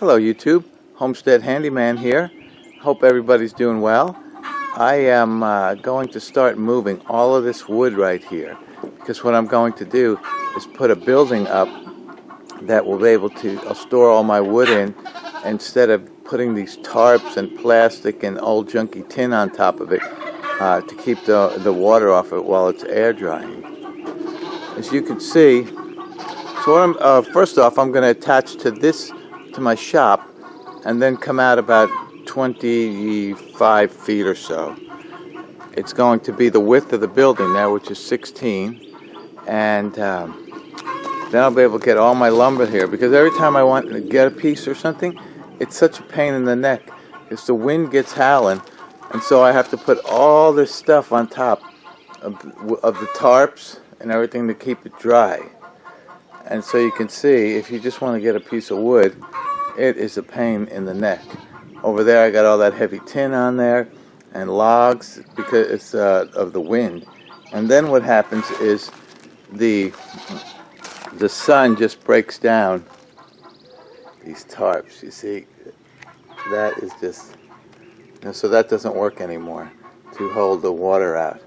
Hello YouTube, Homestead Handyman here. Hope everybody's doing well. I am going to start moving all of this wood right here because what I'm going to do is put a building up that will be able to store all my wood in instead of putting these tarps and plastic and old junky tin on top of it to keep the water off it while it's air drying. As you can see, so first off I'm going to attach to my shop and then come out about 25 feet or so. It's going to be the width of the building now, which is 16, and then I'll be able to get all my lumber here, because every time I want to get a piece or something, it's such a pain in the neck because the wind gets howling, and so I have to put all this stuff on top of the tarps and everything to keep it dry. And so you can see, if you just want to get a piece of wood, it is a pain in the neck. Over there I got all that heavy tin on there and logs because it's of the wind. And then what happens is the sun just breaks down these tarps. You see, that is just, so that doesn't work anymore to hold the water out.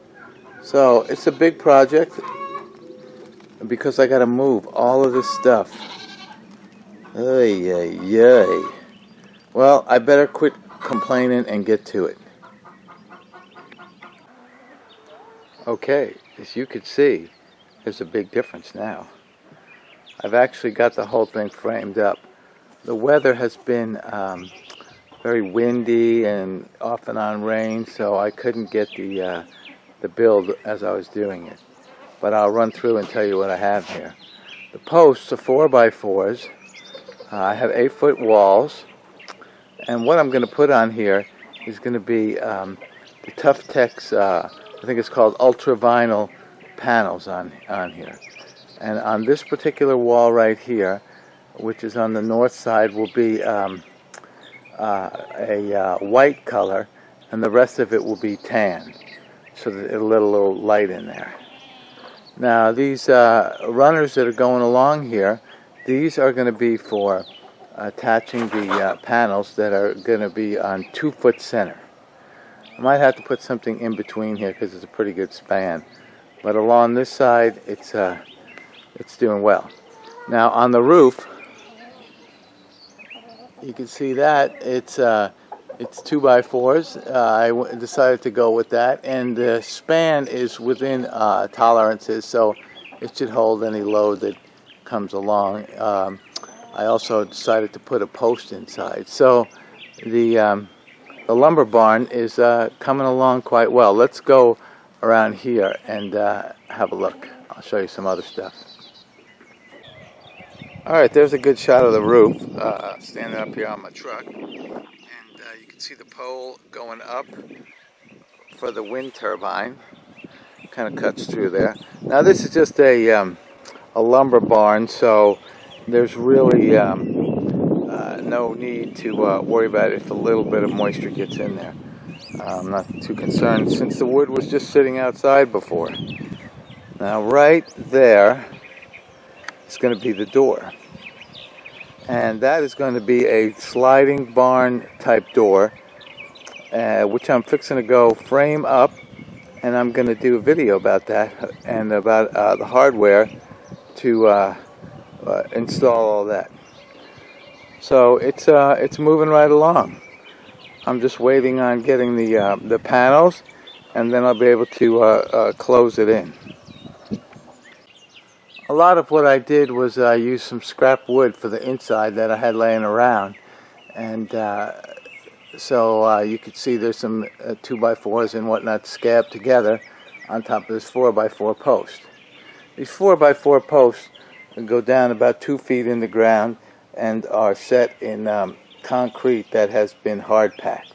So it's a big project because I got to move all of this stuff. Ay, ay, ay. Well, I better quit complaining and get to it. Okay, as you can see, there's a big difference now. I've actually got the whole thing framed up. The weather has been very windy and off and on rain, so I couldn't get the build as I was doing it. But I'll run through and tell you what I have here. The posts are 4x4s. I have 8-foot walls. And what I'm going to put on here is going to be the Tough Tex, I think it's called Ultra Vinyl panels on here. And on this particular wall right here, which is on the north side, will be a white color, and the rest of it will be tan, so that it'll let a little light in there. Now these runners that are going along here, these are going to be for attaching the panels that are going to be on 2-foot center. I might have to put something in between here because it's a pretty good span, but along this side it's doing well. Now on the roof, you can see that it's 2x4s. I decided to go with that, and the span is within tolerances, so it should hold any load that comes along. I also decided to put a post inside. So the lumber barn is coming along quite well. Let's go around here and have a look. I'll show you some other stuff. Alright, there's a good shot of the roof, standing up here on my truck. And you can see the pole going up for the wind turbine. Kind of cuts through there. Now this is just a lumber barn, so there's really no need to worry about if a little bit of moisture gets in there. I'm not too concerned since the wood was just sitting outside before. Now right there is going to be the door. And that is going to be a sliding barn type door, which I'm fixing to go frame up, and I'm going to do a video about that and about the hardware to install all that. So it's moving right along. I'm just waiting on getting the panels, and then I'll be able to close it in. A lot of what I did was use some scrap wood for the inside that I had laying around, and so you can see there's some 2x4s and whatnot scabbed together on top of this 4x4 post. These 4x4 posts go down about 2 feet in the ground and are set in concrete that has been hard packed.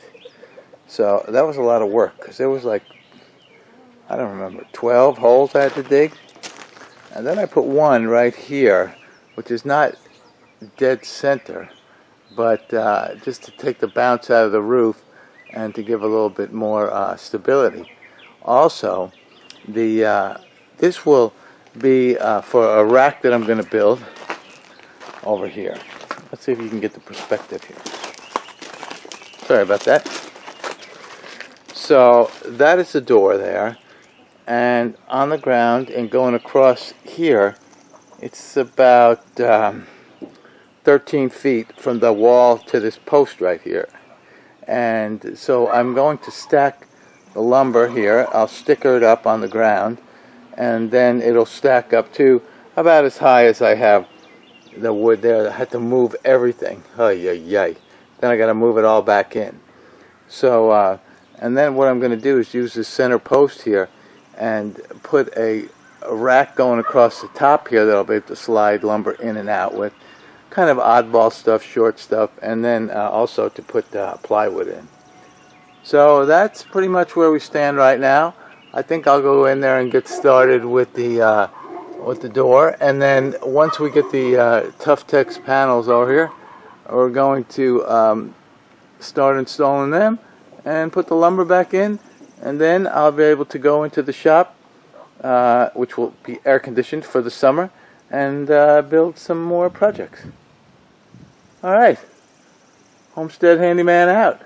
So that was a lot of work because there was like, I don't remember, 12 holes I had to dig. And then I put one right here, which is not dead center, but just to take the bounce out of the roof and to give a little bit more stability. Also, this will be for a rack that I'm going to build over here. Let's see if you can get the perspective here. Sorry about that. So that is the door there, and on the ground and going across here, it's about 13 feet from the wall to this post right here. And so I'm going to stack the lumber here. I'll sticker it up on the ground, and then it'll stack up to about as high as I have the wood there. I had to move everything. Then I got to move it all back in. So and then what I'm going to do is use this center post here and put a rack going across the top here that I'll be able to slide lumber in and out with. Kind of oddball stuff, short stuff, and then also to put plywood in. So that's pretty much where we stand right now. I think I'll go in there and get started with the door, and then once we get the Tough Tex panels over here, we're going to start installing them and put the lumber back in, and then I'll be able to go into the shop, which will be air conditioned for the summer, and build some more projects. Alright, Homestead Handyman out.